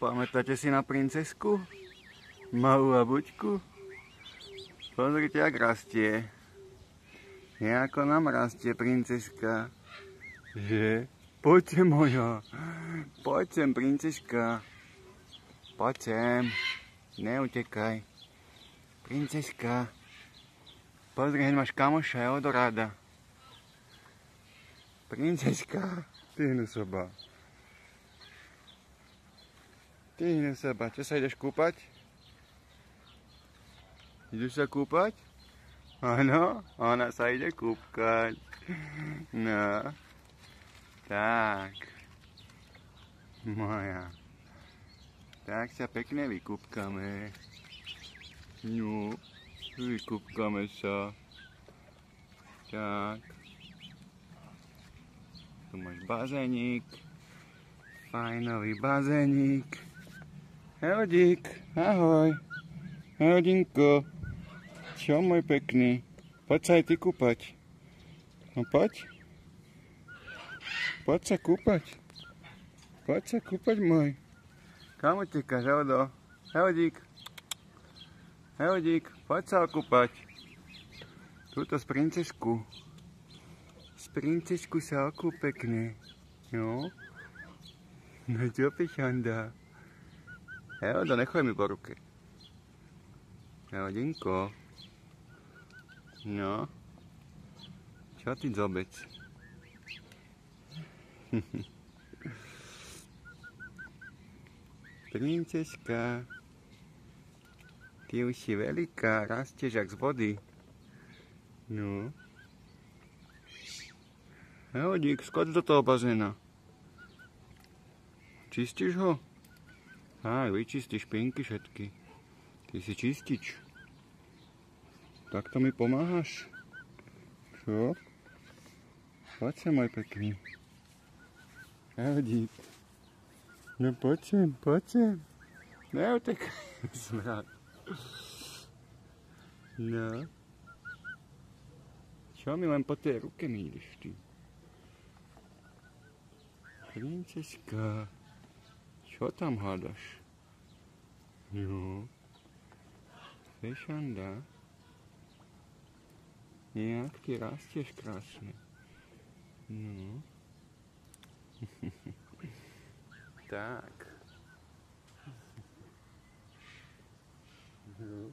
Pamätáte si na princesku? Malú labuťku? Pozrite, jak rastie. Ako nám rastie princeska. Že? Poď sem, moja. Poď sem, princeska. Poď sem. Neutekaj. Princeska. Pozri, heď máš kamoša Eldoráda. Princeska. Tyhnu soba. Tyhnu soba. Čo sa ideš kúpať? Ideš sa kúpať? Áno, ona sa ide kúpkať. No. Tak. Moja. Tak sa pekne vykúpkame. No. Vykúpkame sa. Tak. Tu máš bazénik. Fajnový bazénik. Heldík, ahoj. Heldinko. Čo, môj pekný? Poď sa aj ty kúpať. No poď. Poď sa kúpať. Poď sa kúpať, môj. Kam utekáš, Heldo? Heldík. Heldík, poď sa okúpať. Túto z princesku. Z princesku sa okúp pekne. No. No čo, pišanda? Heldo, nechoj mi po ruke. Heldinko. No. Čo ty zobec? Princeska. Ty už si veľká, rastieš jak z vody. No. Heldík, skoč do toho bazéna. Čistíš ho? Á, vyčistíš špinky všetky. Ty si čistič. Takto mi pomáhaš? Čo? Poď sem, môj pekný. Heldík. No poď sem, poď sem. Neutekaj, smrad. No. Čo mi len po tej ruke mi ideš ty? Princeska. Čo tam hádaš? Jo. Fešanda. Jak ty rastieš krásne. No. Tak. No.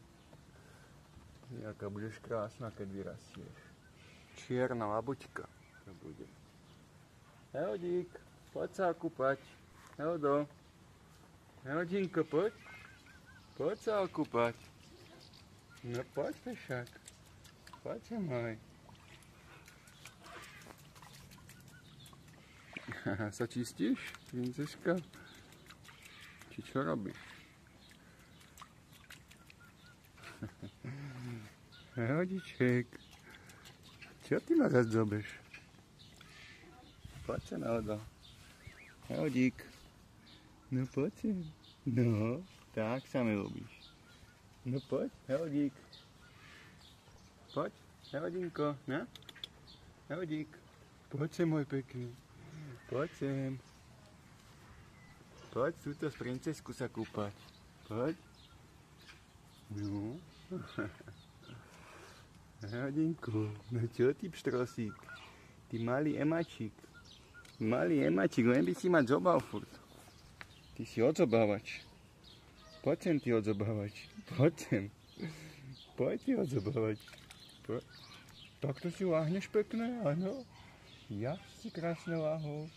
Jaká budeš krásna, keď vyrastieš. Čierna labuťka. To bude. Heldík, poď sa okúpať. Heldo. Heldinko, poď. Poď sa okúpať. No poď, fešák. Poď sa, môj. Sa čistíš, princeska? Či čo robíš? Hodiček. Čo ty ma zase zobeš? Poď sa na odo. Heldík. No poď sem. No, tak sa mi ľúbíš. No poď, Heldík. Poď, Heldinko, no? Heldík. Poď sem, môj pekný. Poď sem. Poď túto z princesku sa kúpať. Poď. No. Heldinko, no čo ty pštrosík? Ty malý emačík. Malý emačík, len by si ma zobal furt. Ty si odzobávač. Poď sem, ty odzobávač. Poď sem. Poď, ty odzobávač. Poď. Takto si láhneš pekné, áno? Ja si krásne láhol.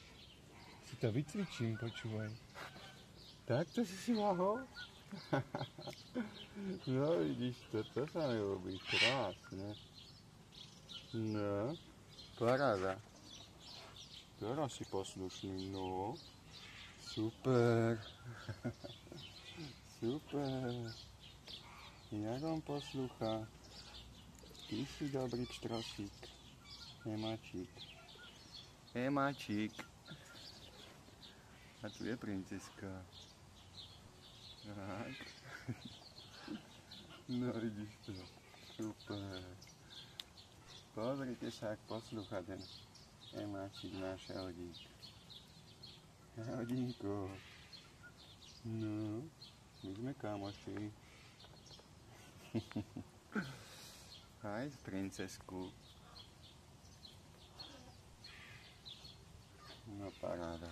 Si to vycvičím, počúvaj. Takto si láhol? No vidíš to, to sa mi ľúbi. Krásne. No, paráda. Teraz si poslušný, no. Super. Super. Jak on poslúcha. Ty si dobrý pštrosík. Emačík. Emačík. A tu je princeska. Tak. No vidíš to. Super. Pozrite sa, ak poslúcha ten Emačík, náš Heldík. Heldínko. No, my sme kamoši. Aj princesku. No paráda.